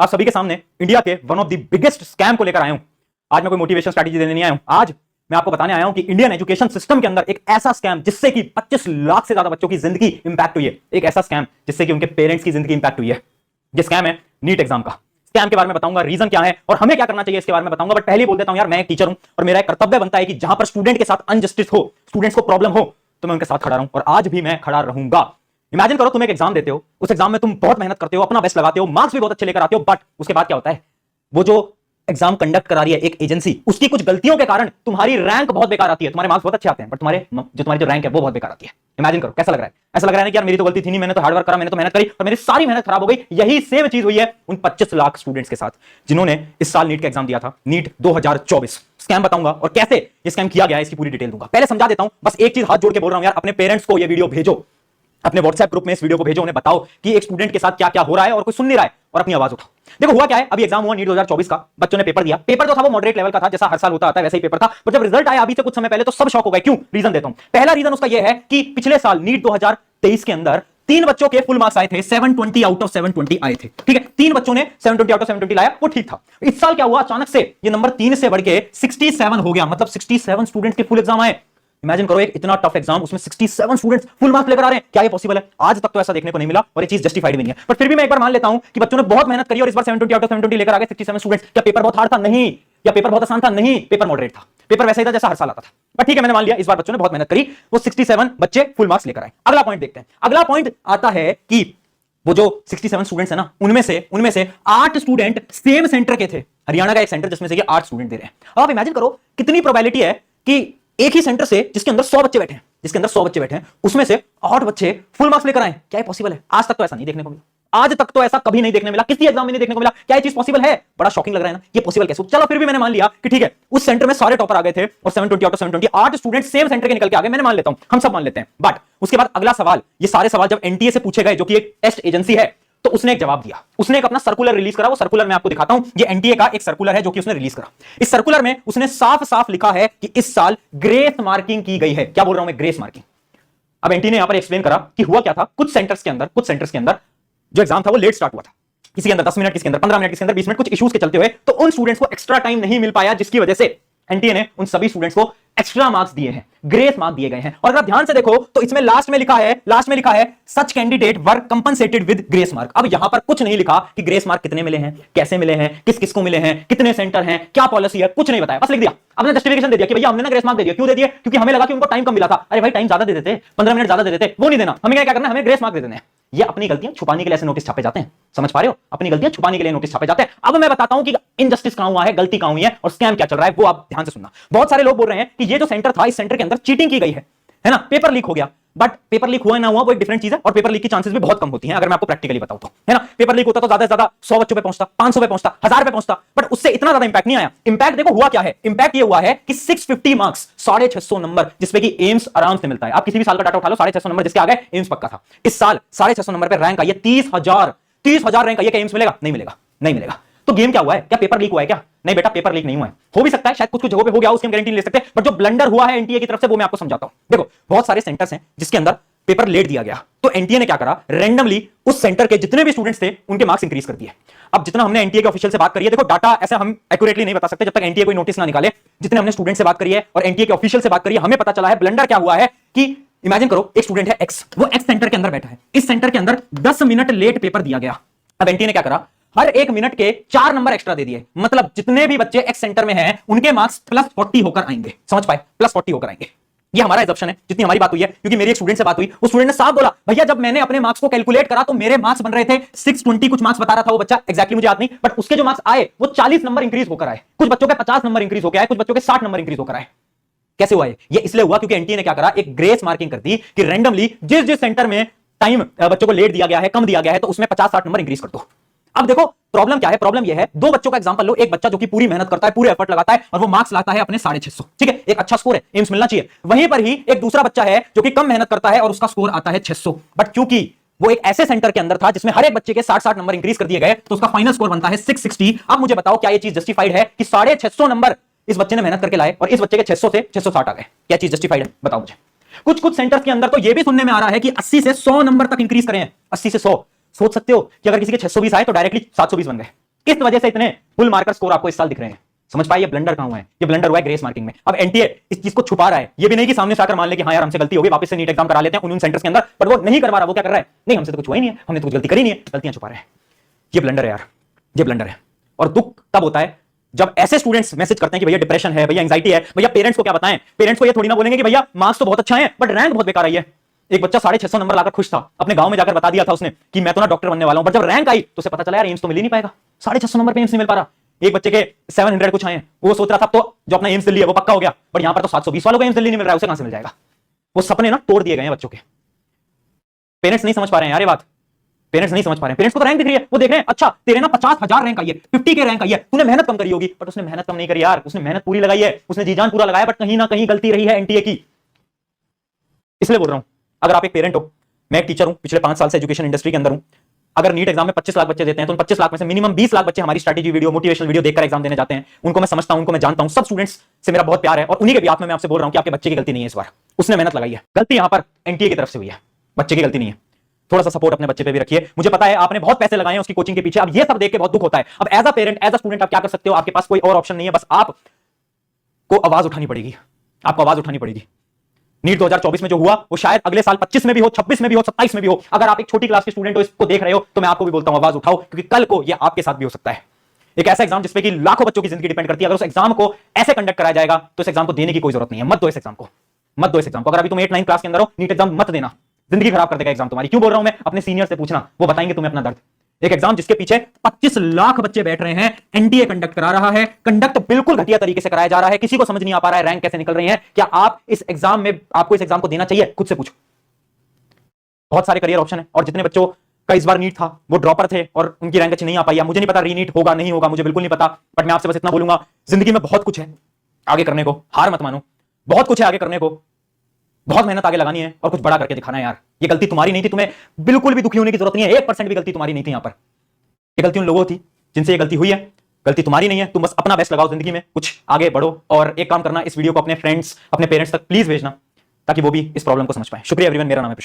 आप सभी के सामने इंडिया के one of the biggest scam को लेकर आया हूं। आज मैं कोई मोटिवेशन स्ट्रैटेजी देने नहीं आया हूं। आज मैं आपको बताने आया हूं कि इंडियन एजुकेशन सिस्टम के अंदर एक ऐसा स्कैम जिससे कि 25 लाख से ज्यादा बच्चों की जिंदगी इंपैक्ट हुई है। एक ऐसा स्कैम जिससे कि उनके पेरेंट्स की जिंदगी इंपैक्ट हुई है। ये स्कैम है नीट एग्जाम का। स्कैम के बारे में बताऊंगा, रीजन क्या है और हमें क्या करना चाहिए इसके बारे में बताऊंगा। बट पहले बोल देता हूं यार, मैं एक टीचर हूं और मेरा एक कर्तव्य बनता है कि जहां पर स्टूडेंट के साथ अनजस्टिस हो, स्टूडेंट्स को प्रॉब्लम हो, तो मैं उनके साथ खड़ा रहूं और आज भी मैं खड़ा रहूंगा। इमेजिन करो तुम एक एग्जाम देते हो, उस एग्जाम में तुम बहुत मेहनत करते हो, अपना बेस्ट लगाते हो, मार्क्स भी बहुत अच्छे लेकर आते हो, बट उसके बाद क्या होता है, वो जो एग्जाम कंडक्ट करा रही है एक एजेंसी, उसकी कुछ गलतियों के कारण तुम्हारी रैंक बहुत बेकार आती है। तुम्हारे मार्क्स बहुत अच्छे आते हैं बट तुम्हारी जो रैंक है वो बहुत बेकार आती है। इमेजिन करो कैसा लग रहा है। ऐसा लग रहा है कि यार मेरी तो गलती थी नहीं, मैंने तो हार्डवर्क करा, मैंने तो मेहनत करी और मेरी सारी मेहनत खराब हो गई। यही सेम चीज हुई है उन 25 लाख स्टूडेंट्स के साथ जिन्होंने इस साल नीट का एग्जाम दिया था, नीट 2024। स्कैम बताऊंगा और कैसे ये स्कैम किया गया है इसकी पूरी डिटेल दूंगा। पहले समझा देता हूं, बस एक चीज हाथ जोड़ के बोल रहा हूं यार, अपने पेरेंट्स को ये वीडियो भेजो, अपने व्हाट्सएप ग्रुप में इस वीडियो को भेजो, उन्हें बताओ कि एक स्टूडेंट के साथ क्या क्या हो रहा है और कोई सुन नहीं रहा है और अपनी आवाज उठाओ। देखो हुआ क्या है, अभी एग्जाम हुआ नीट 2024 का, बच्चों ने पेपर दिया। पेपर जो था वो मॉडरेट लेवल का था, जैसा हर साल होता है वैसे ही पेपर था। पर जब रिजल्ट आया अभी से कुछ समय पहले तो सब शॉक हो गए। क्यों? रीजन देता हूं। पहला रीजन उसका यह है कि पिछले साल नीट 2023 के अंदर 3 बच्चों के फुल मार्क्स आए थे, 720 आउट ऑफ 720 आए थे। ठीक है, 3 बच्चों ने 720 आउट ऑफ 720 लाया, वो ठीक था। इस साल क्या हुआ, अचानक से ये नंबर 3 से बढ़ के 67 हो गया, मतलब 67 स्टूडेंट्स के फुल एग्जाम आए। इमेजिन करो एक इतना टफ एग्जाम, उसमें 67 स्टूडेंट्स फुल मार्क्स लेकर आ रहे हैं। क्या ये पॉसिबल है? आज तक तो ऐसा देखने को नहीं मिला और ये चीज जस्टिफाइड भी नहीं है। बट फिर भी मैं एक बार मान लेता हूं कि बच्चों ने बहुत मेहनत करी और इस बार 720 आउट ऑफ 720 लेकर आ गए 67 स्टूडेंट्स। क्या पेपर बहुत हार्ड था? नहीं। या पेपर बहुत आसान था? नहीं। पेपर मॉडरेट था, पेपर वैसा ही था जैसा हर साल आता था। बट ठीक है, मैंने मान लिया इस बार बच्चों ने बहुत मेहनत करी, वो 67 बच्चे फुल मार्क्स लेकर आए। अगला पॉइंट देखते हैं। अगला पॉइंट आता है कि वो जो 67 स्टूडेंट्स है ना, उनमें से 8 स्टूडेंट सेम सेंटर के थे। हरियाणा का एक सेंटर जिसमें से ये 8 स्टूडेंट दे रहे हैं। अब आप इमेजिन करो कितनी प्रोबेबिलिटी है कि एक ही सेंटर से जिसके अंदर 100 बच्चे बैठे हैं, उसमें से 8 बच्चे फुल मार्क्स लेकर आए। क्या ये पॉसिबल है? आज तक तो ऐसा नहीं देखने को मिला। आज तक तो ऐसा कभी नहीं देखने मिला, किसी एग्जाम में नहीं देखने को मिला। क्या ये चीज पॉसिबल है? बड़ा शॉकिंग लग रहा है ना, ये पॉसिबल कैसे? चलो फिर भी मैंने मान लिया कि ठीक है, उस सेंटर में सारे टॉपर आ गए थे और 720 out of 720 8 student same centre के निकल के आ गए। मैंने मान लेता हूं, हम सब मान लेते हैं। बट उसके बाद अगला सवाल, ये सारे सवाल जब एनटीए से पूछे गए, जो कि एक टेस्ट एजेंसी है, तो उसने एक जवाब दिया। उसने एक अपना सर्कुलर रिलीज करा। वो सर्कुलर मैं आपको दिखाता हूं। ये एनटीए का एक सर्कुलर है जो कि उसने रिलीज करा। इस सर्कुलर में उसने साफ साफ लिखा है कि इस साल ग्रेस मार्किंग की गई है। क्या बोल रहा हूं मैं? Grace marking. अब एनटीए ने यहां पर एक्सप्लेन करा कि हुआ क्या था। कुछ सेंटर्स के अंदर जो एग्जाम था वो लेट स्टार्ट हुआ था। किसी के अंदर 10 मिनट, किसी के अंदर 15 मिनट, किसी के अंदर 20 मिनट, कुछ इश्यूज के चलते हुए तो उन स्टूडेंट्स को एक्स्ट्रा टाइम नहीं मिल पाया, जिसकी वजह से एनटीए ने उन सभी स्टूडेंट्स को एक्स्ट्रा मार्क्स दिए हैं, ग्रेस मार्क्स दिए गए हैं। और अगर ध्यान से देखो तो इसमें लास्ट में लिखा है सच candidate were compensated with grace mark. अब यहां पर कुछ नहीं लिखा कि ग्रेस मार्क कितने मिले हैं, कैसे मिले हैं, किस किस को मिले हैं, कितने सेंटर हैं, क्या पॉलिसी है, कुछ नहीं बताया। बस लिख दिया, अपने जस्टिफिकेशन दे दिया कि भैया हमने ना ग्रेस मार्क दे दिया। क्यों दे दिए? क्योंकि हमें लगा कि उनको टाइम कम मिला था। अरे भाई टाइम ज्यादा दे देते, 15 मिनट ज्यादा दे देते, वो नहीं देना। हमें क्या करना है? हमें ग्रेस मार्क दे देना है। ये अपनी गलतियां छुपाने के लिए ऐसे नोटिस छापे जाते हैं। समझ पा रहे हो? अपनी गलतियां छुपाने के लिए नोटिस छापे जाते हैं। अब मैं बताता हूं कि इनजस्टिस कहां हुआ है, गलती कहां हुई है और स्कैम क्या चल रहा है, वो आप ध्यान से सुनना। बहुत सारे लोग बोल रहे हैं कि ये जो सेंटर था, इस सेंटर के अंदर चीटिंग की गई है ना, पेपर लीक हो गया। बट पेपर लीक हुआ ना हुआ वो एक डिफरेंट चीज है और पेपर लीक की चांसेस भी बहुत कम होती हैं। अगर मैं आपको प्रैक्टिकली बताऊं तो, है ना, पेपर लीक होता तो ज्यादा से ज्यादा 100 बच्चों पे पहुंचता, 500 पे पहुंचता, 1000 पे पहुंचता, बट उससे इतना ज्यादा इंपैक्ट नहीं आया। इंपैक्ट देखो हुआ क्या है। इंपैक्ट ये हुआ है कि 650 मार्क्स, 650 नंबर, जिसपे कि एम्स आराम से मिलता है। आप किसी भी साल का डाटा उठा लो, 650 नंबर जिसके आ गए, एम्स पक्का था। इस साल 650 नंबर पे रैंक आई है 30,000 रैंक आई है। क्या एम्स मिलेगा? नहीं मिलेगा, नहीं मिलेगा। तो गेम क्या हुआ है? क्या पेपर लीक हुआ है? क्या नहीं बेटा, पेपर लीक नहीं हुआ है। हो भी सकता है, शायद कुछ कुछ जगहों पे हो गया, उसकी हम गारंटी नहीं ले सकते, बट जो ब्लंडर हुआ है एनटीए की तरफ से वो मैं आपको समझाता हूं। देखो बहुत सारे सेंटर्स हैं जिसके अंदर पेपर लेट दिया गया, तो एनटीए ने क्या करा, रैंडमली उस सेंटर के जितने भी स्टूडेंट्स थे उनके मार्क्स इंक्रीज कर दिए। अब जितना हमने एनटीए के ऑफिशियल से बात करी है, देखो डाटा ऐसे हम एक्यूरेटली नहीं बता सकते जब तक एनटीए कोई नोटिस ना निकाले। जितने हमने स्टूडेंट से बात करी है और एनटीए के ऑफिशियल से बात करी है, हमें पता चला है ब्लंडर क्या हुआ है कि इमेजिन करो एक स्टूडेंट है एक्स, वो एक्स सेंटर के अंदर बैठा है। इस सेंटर के अंदर 10 मिनट लेट पेपर दिया गया। अब एनटीए ने क्या करा, हर 1 मिनट के 4 नंबर एक्स्ट्रा दे दिए। मतलब जितने भी बच्चे एक्स सेंटर में हैं उनके मार्क्स +40 होकर आएंगे। समझ पाए? +40 होकर आएंगे। ये हमारा एजम्पशन है, जितनी हमारी बात हुई है। क्योंकि मेरी एक स्टूडेंट से बात हुई, उस स्टूडेंट ने साफ बोला, भैया जब मैंने अपने मार्क्स को कैलकुलेट करा तो मेरे मार्क्स बन रहे थे 620 कुछ मार्क्स बता रहा था वो बच्चा, एग्जैक्टली मुझे याद नहीं, बट उसके जो मार्क्स आए वो 40 नंबर इंक्रीज होकर आए। कुछ बच्चों के 50 नंबर इंक्रीज होकर आए, कुछ बच्चों के 60 नंबर इंक्रीज होकर आए। कैसे हुआ ये इसलिए हुआ क्योंकि एनटीए ने क्या करा, एक ग्रेस मार्किंग कर दी कि रैंडमली जिस जिस सेंटर में टाइम बच्चों को लेट दिया गया है, कम दिया गया है, तो उसमें 50-60 नंबर इंक्रीज कर दो। अब देखो प्रॉब्लम क्या है, प्रॉब्लम यह है, 2 बच्चों का एग्जांपल लो। एक बच्चा जो कि पूरी मेहनत करता है, पूरे एफर्ट लगाता है और वो मार्क्स लाता है अपने 650, ठीक है, एक अच्छा स्कोर है, एम्स मिलना चाहिए। वहीं पर ही एक दूसरा बच्चा है जो कि कम मेहनत करता है और उसका स्कोर आता है 600, बट क्योंकि वो एक ऐसे सेंटर के अंदर था जिसमें हर एक बच्चे के 60-60 नंबर इंक्रीज कर दिए गए, तो उसका फाइनल स्कोर बनता है 660। अब मुझे बताओ क्या ये चीज जस्टिफाइड है कि 650 नंबर इस बच्चे ने मेहनत करके लाए और इस बच्चे के 600 से 660 आ गए? क्या चीज जस्टिफाइड है? बताओ मुझे। कुछ कुछ सेंटर्स के अंदर तो यह भी सुनने में आ रहा है कि 80 से 100 नंबर तक इंक्रीज करें। 80 से 100, सोच सकते हो कि अगर किसी के 620 आए तो डायरेक्टली 720 बन गए। इस वजह से इतने फुल मार्कर स्कोर आपको इस साल दिख रहे हैं। समझ पाए ये ब्लंडर कहां हुआ है? ये ब्लंडर हुआ है ग्रेस मार्किंग में। अब एनटीए इस चीज को छुपा रहा है, ये भी नहीं कि सामने से आकर मान ले कि हाँ यार हमसे गलती हो गई, वापस से नीट एग्जाम करा लेते हैं उन सेंटर्स के अंदर, पर वो नहीं करवा रहा। वो क्या कर रहा है? नहीं हमसे तो कुछ हुआ ही नहीं है, हमने तो कुछ गलती करी नहीं है, गलतियां छुपा रहे हैं। ये ब्लंडर है यार, ये ब्लंडर है। और दुख तब होता है जब ऐसे स्टूडेंट्स मैसेज करते हैं कि भैया डिप्रेशन है, भैया एंजाइटी है। भैया पेरेंट्स को क्या बताएं? पेरेंट्स को ये थोड़ी ना बोलेंगे कि भैया मार्क्स तो बहुत अच्छा है बट रैंक बहुत बेकार आई है। एक बच्चा 650 नंबर लाकर खुश था, अपने गांव में जाकर बता दिया था उसने कि मैं तो ना डॉक्टर बनने वाला हूं, बट जब रैंक आई तो उसे पता चला यार एम्स तो मिल ही नहीं पाएगा, 650 नंबर पे एम्स नहीं मिल पा रहा। एक बच्चे के 700 कुछ आए हैं, वो सोच रहा था तो जो अपना एम्स दिल्ली है वो पक्का हो गया, बट यहां पर तो 720 वालों को एम्स दिल्ली नहीं मिल रहा है, उसे कहां से मिल जाएगा? वो सपने ना तोड़ दिए गए हैं बच्चों के। पेरेंट्स नहीं समझ पा रहे हैं यार ये बात, पेरेंट्स नहीं समझ पा रहे हैं। पेरेंट्स को तो रैंक दिख रही है, वो देख रहे हैं अच्छा तेरे ना 50,000 रैंक आई है, 50 के रैंक आई है, तूने मेहनत कम करी होगी, बट उसने मेहनत कम नहीं करी यार, उसने मेहनत पूरी लगाई है, उसने जी जान पूरा लगाया, बट कहीं ना कहीं गलती रही है एनटीए की। इसलिए बोल रहा हूं, अगर आप एक पेरेंट हो, मैं एक टीचर हूं, पिछले 5 साल से एजुकेशन इंडस्ट्री के अंदर हूं, अगर नीट एग्जाम में 25 लाख बच्चे देते हैं तो उन 25 लाख में से मिनिमम 20 लाख बच्चे हमारी स्ट्रैटेजी वीडियो, मोटिवेशनल वीडियो देखकर एग्जाम देने जाते हैं। उनको मैं समझता हूं, उनको मैं जानता हूं, सब स्टूडेंट्स से मेरा बहुत प्यार है और उन्हीं के बीच में मैं आपसे बोल रहा हूं कि आपके बच्चे की गलती नहीं है, इस बार उसने मेहनत लगाई है, गलती यहां पर एनटीए की तरफ से हुई है, बच्चे की गलती नहीं है। थोड़ा सा सपोर्ट अपने बच्चे पे भी रखिए। मुझे पता है आपने बहुत पैसे लगाए हैं उसकी कोचिंग के पीछे, अब ये सब देख के बहुत दुख होता है। अब as a parent, as a student आप क्या कर सकते हो? आपके पास कोई और ऑप्शन नहीं है, बस आपको आवाज उठानी पड़ेगी, आपको आवाज उठानी पड़ेगी। नीट 2024 में जो हुआ वो शायद अगले साल 25 में भी हो, 26 में भी हो, 27 में भी हो। अगर आप एक छोटी क्लास के स्टूडेंट हो, इसको देख रहे हो, तो मैं आपको भी बोलता हूं आवाज उठाओ, क्योंकि कल को ये आपके साथ भी हो सकता है। एक ऐसा एग्जाम जिसपे कि लाखों बच्चों की जिंदगी डिपेंड करती है, अगर उस एग्जाम को ऐसे कंडक्ट कराया जाएगा तो इस एग्जाम को देने की कोई जरूरत नहीं है। मत दो इस एग्जाम को, मत दो इस एग्जाम को। अगर अभी तुम 8-9 क्लास के अंदर हो, नीट एग्जाम मत देना, जिंदगी खराब कर देगा एग्जाम तुम्हारी। क्यों बोल रहा हूं मैं? अपने सीनियर से पूछना, वो बताएंगे तुम्हें अपना दर्द। एक एग्जाम जिसके पीछे 25 लाख बच्चे बैठ रहे हैं, एनटीए कंडक्ट करा रहा है, कंडक्ट बिल्कुल घटिया तरीके से कराया जा रहा है, किसी को समझ नहीं आ पा रहा है रैंक कैसे निकल रही है। क्या आप इस एग्जाम में, आपको इस एग्जाम को देना चाहिए? खुद से पूछो। बहुत सारे करियर ऑप्शन है और जितने बच्चों का इस बार नीट था वो ड्रॉपर थे और उनकी रैंक अच्छी नहीं आ पाई, मुझे नहीं पता रीनीट होगा नहीं होगा, मुझे बिल्कुल नहीं पता, बट मैं आपसे बस इतना बोलूंगा, जिंदगी में बहुत कुछ है आगे करने को, हार मत मानो, बहुत कुछ है आगे करने को, बहुत मेहनत आगे लगानी है और कुछ बड़ा करके दिखाना है यार। ये गलती तुम्हारी नहीं थी, तुम्हें बिल्कुल भी दुखी होने की जरूरत नहीं है, 1% भी गलती तुम्हारी नहीं थी। यहां पर ये गलती उन लोगों थी जिनसे ये गलती हुई है, गलती तुम्हारी नहीं है। तुम बस अपना बेस्ट लगाओ जिंदगी में, कुछ आगे बढ़ो। और एक काम करना, इस वीडियो को अपने फ्रेंड्स, अपने पेरेंट्स तक प्लीज भेजना, ताकि वो भी इस प्रॉब्लम को समझ पाए। शुक्रिया एवरीवन, मेरा नाम है